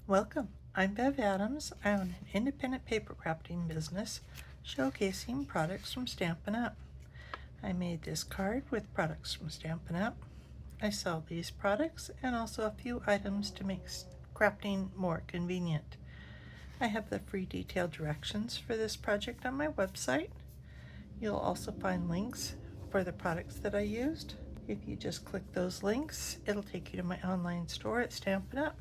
Welcome. I'm Bev Adams. I own an independent paper crafting business showcasing products from Stampin' Up. I made this card with products from Stampin' Up. I sell these products and also a few items to make crafting more convenient. I have the free detailed directions for this project on my website. You'll also find links for the products that I used. If you just click those links, it'll take you to my online store at Stampin' Up.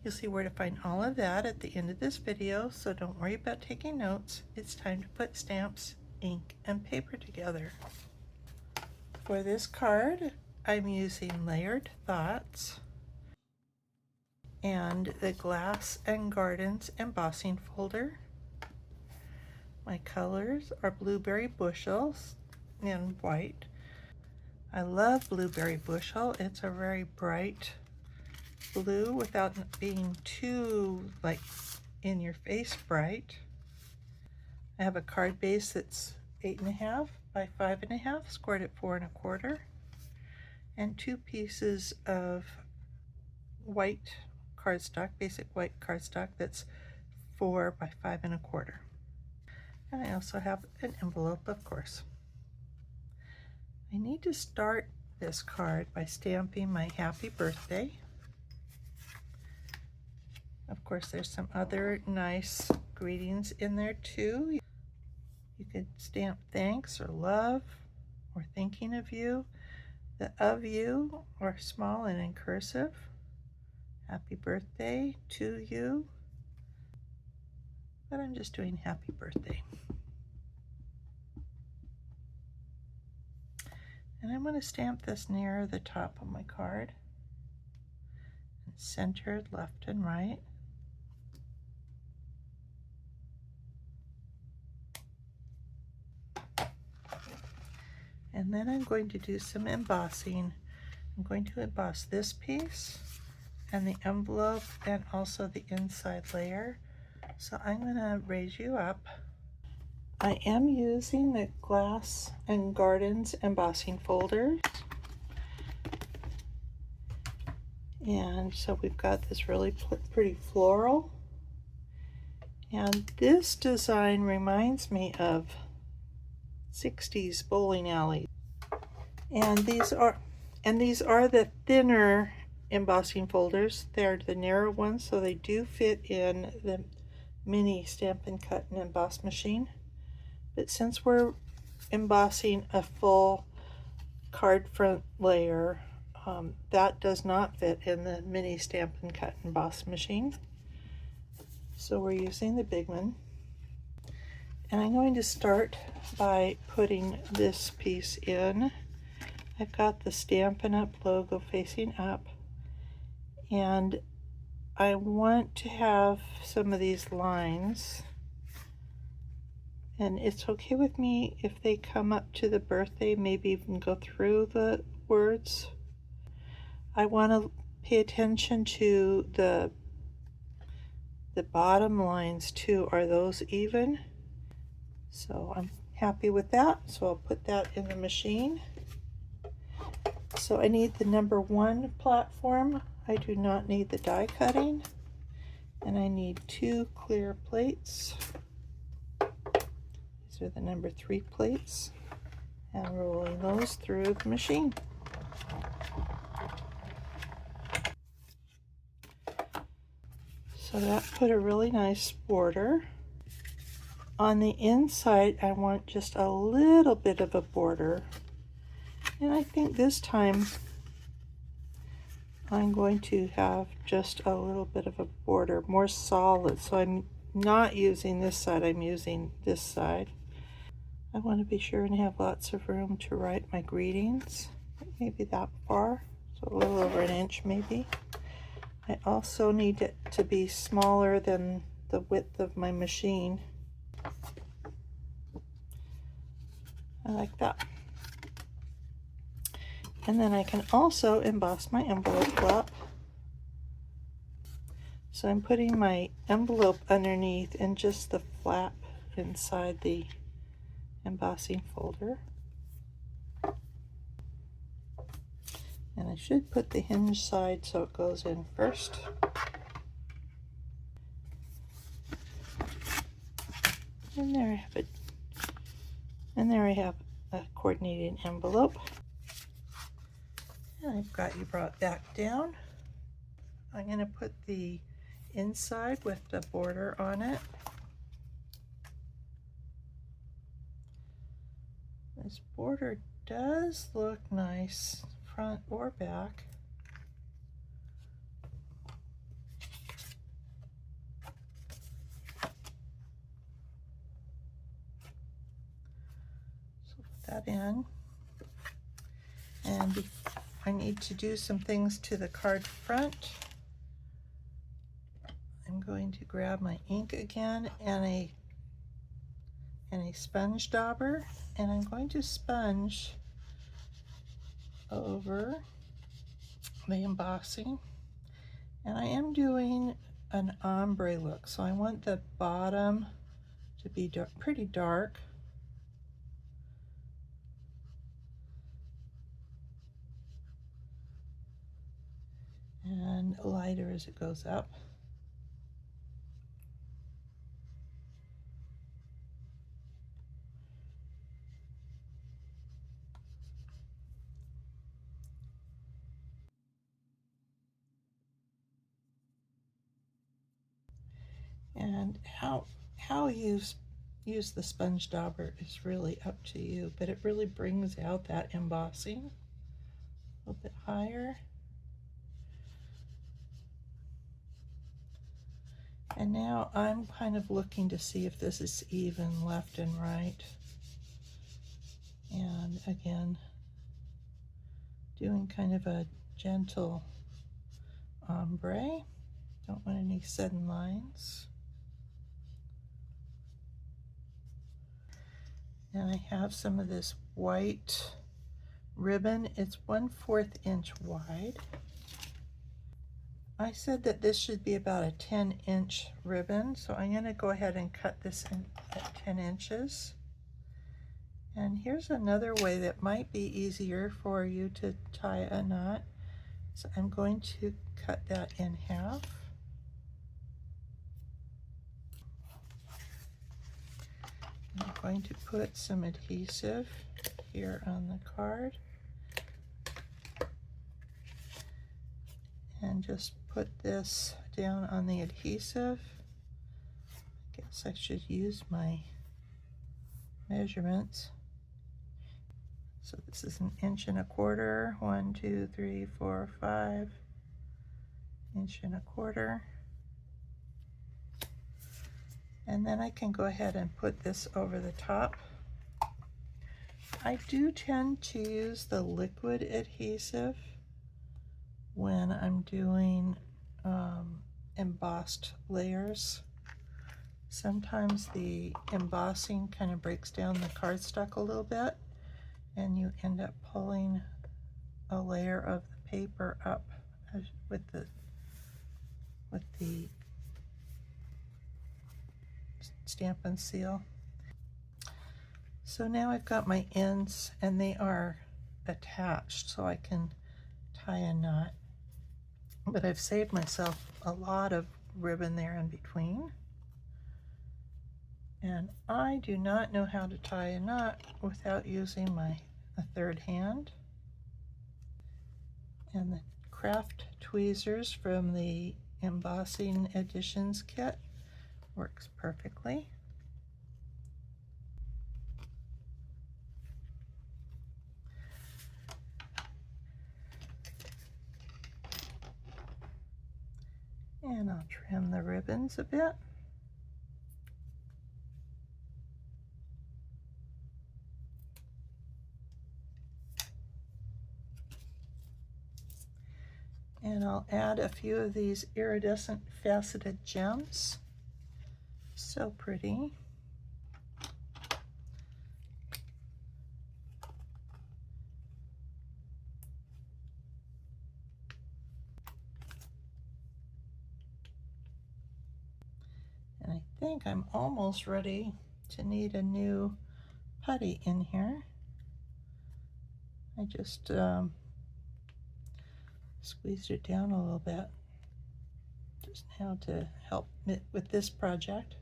You'll see where to find all of that at the end of this video, so don't worry about taking notes. It's time to put stamps, ink, and paper together. For this card, I'm using Layered Thoughts and the Glass and Gardens embossing folder. My colors are Blueberry Bushels and white. I love Blueberry Bushel. It's a very bright blue without being too in your face bright. I have a card base that's 8.5 by 5.5, scored at 4 1/4, and 2 pieces of white cardstock, basic white cardstock that's 4 by 5 1/4. And I also have an envelope, of course. I need to start this card by stamping my happy birthday. Of course, there's some other nice greetings in there too. You could stamp thanks or love or thinking of you. The of you are small and in cursive. Happy birthday to you. But I'm just doing happy birthday. And I'm going to stamp this near the top of my card. And centered left and right. And then I'm going to do some embossing. I'm going to emboss this piece and the envelope and also the inside layer. So I'm going to raise you up. I am using the Glass and Gardens embossing folders. And so we've got this really pretty floral. And this design reminds me of 60s bowling alley. And these are the thinner embossing folders. They're the narrow ones, so they do fit in the mini Stampin' Cut and Emboss machine. But since we're embossing a full card front layer, that does not fit in the mini Stampin' Cut and Emboss machine. So we're using the big one. And I'm going to start by putting this piece in. I've got the Stampin' Up logo facing up, and I want to have some of these lines, and it's okay with me if they come up to the birthday, maybe even go through the words. I want to pay attention to the bottom lines too. Are those even? So I'm happy with that, so I'll put that in the machine. So I need the number 1 platform. I do not need the die cutting. And I need 2 clear plates. These are the number 3 plates. And rolling those through the machine. So that put a really nice border. On the inside, I want just a little bit of a border. And I think this time I'm going to have just a little bit of a border, more solid. So I'm not using this side, I'm using this side. I want to be sure and have lots of room to write my greetings, maybe that far, so a little over 1 inch maybe. I also need it to be smaller than the width of my machine. I like that. And then I can also emboss my envelope flap. So I'm putting my envelope underneath and just the flap inside the embossing folder. And I should put the hinge side so it goes in first. And there I have it. And there I have a coordinated envelope. And I've got you brought back down. I'm going to put the inside with the border on it. This border does look nice, front or back. So put that in. And I need to do some things to the card front. I'm going to grab my ink again and a sponge dauber, and I'm going to sponge over the embossing. And I am doing an ombre look, so I want the bottom to be pretty dark. And lighter as it goes up. And how you use the sponge dauber is really up to you, but it really brings out that embossing a little bit higher. And now I'm kind of looking to see if this is even left and right. And again, doing kind of a gentle ombre. Don't want any sudden lines. And I have some of this white ribbon. It's 1/4 inch wide. I said that this should be about a 10-inch ribbon, so I'm going to go ahead and cut this in at 10 inches. And here's another way that might be easier for you to tie a knot. So I'm going to cut that in half. I'm going to put some adhesive here on the card and just put this down on the adhesive. I guess I should use my measurements. So this is 1 1/4 inch, 1, 2, 3, 4, 5, 1 1/4 inch. And then I can go ahead and put this over the top. I do tend to use the liquid adhesive when I'm doing embossed layers. Sometimes the embossing kind of breaks down the cardstock a little bit, and you end up pulling a layer of the paper up with the Stamp and Seal. So now I've got my ends and they are attached, so I can tie a knot. But I've saved myself a lot of ribbon there in between. And I do not know how to tie a knot without using a third hand. And the craft tweezers from the Embossing Editions kit works perfectly. And I'll trim the ribbons a bit. And I'll add a few of these iridescent faceted gems. So pretty. And I think I'm almost ready to need a new putty in here. I just squeezed it down a little bit just now to help with this project.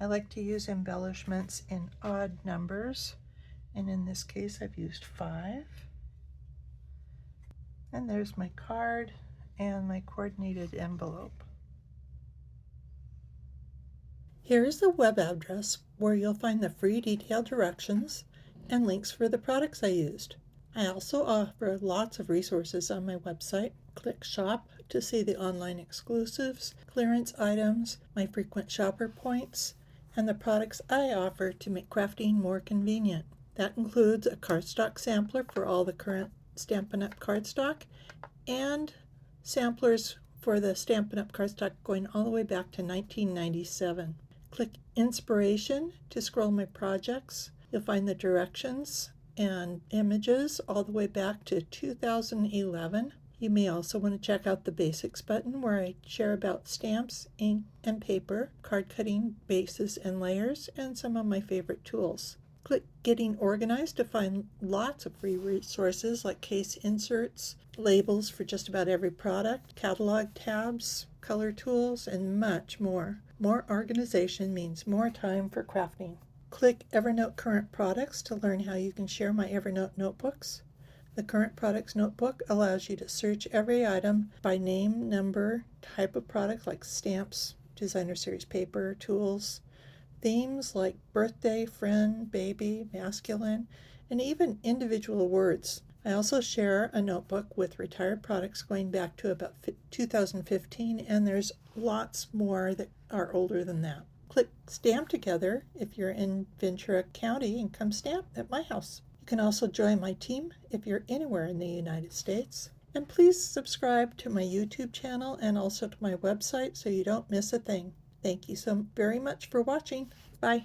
I like to use embellishments in odd numbers, and in this case I've used 5. And there's my card and my coordinated envelope. Here is the web address where you'll find the free detailed directions and links for the products I used. I also offer lots of resources on my website. Click Shop to see the online exclusives, clearance items, my frequent shopper points, and the products I offer to make crafting more convenient. That includes a cardstock sampler for all the current Stampin' Up! Cardstock and samplers for the Stampin' Up! Cardstock going all the way back to 1997. Click Inspiration to scroll my projects. You'll find the directions and images all the way back to 2011. You may also want to check out the Basics button where I share about stamps, ink, and paper, card cutting bases and layers, and some of my favorite tools. Click Getting Organized to find lots of free resources like case inserts, labels for just about every product, catalog tabs, color tools, and much more. More organization means more time for crafting. Click Evernote Current Products to learn how you can share my Evernote notebooks. The Current Products Notebook allows you to search every item by name, number, type of product like stamps, designer series paper, tools, themes like birthday, friend, baby, masculine, and even individual words. I also share a notebook with retired products going back to about 2015, and there's lots more that are older than that. Click Stamp Together if you're in Ventura County and come stamp at my house. You can also join my team if you're anywhere in the United States. And please subscribe to my YouTube channel and also to my website so you don't miss a thing. Thank you so very much for watching. Bye.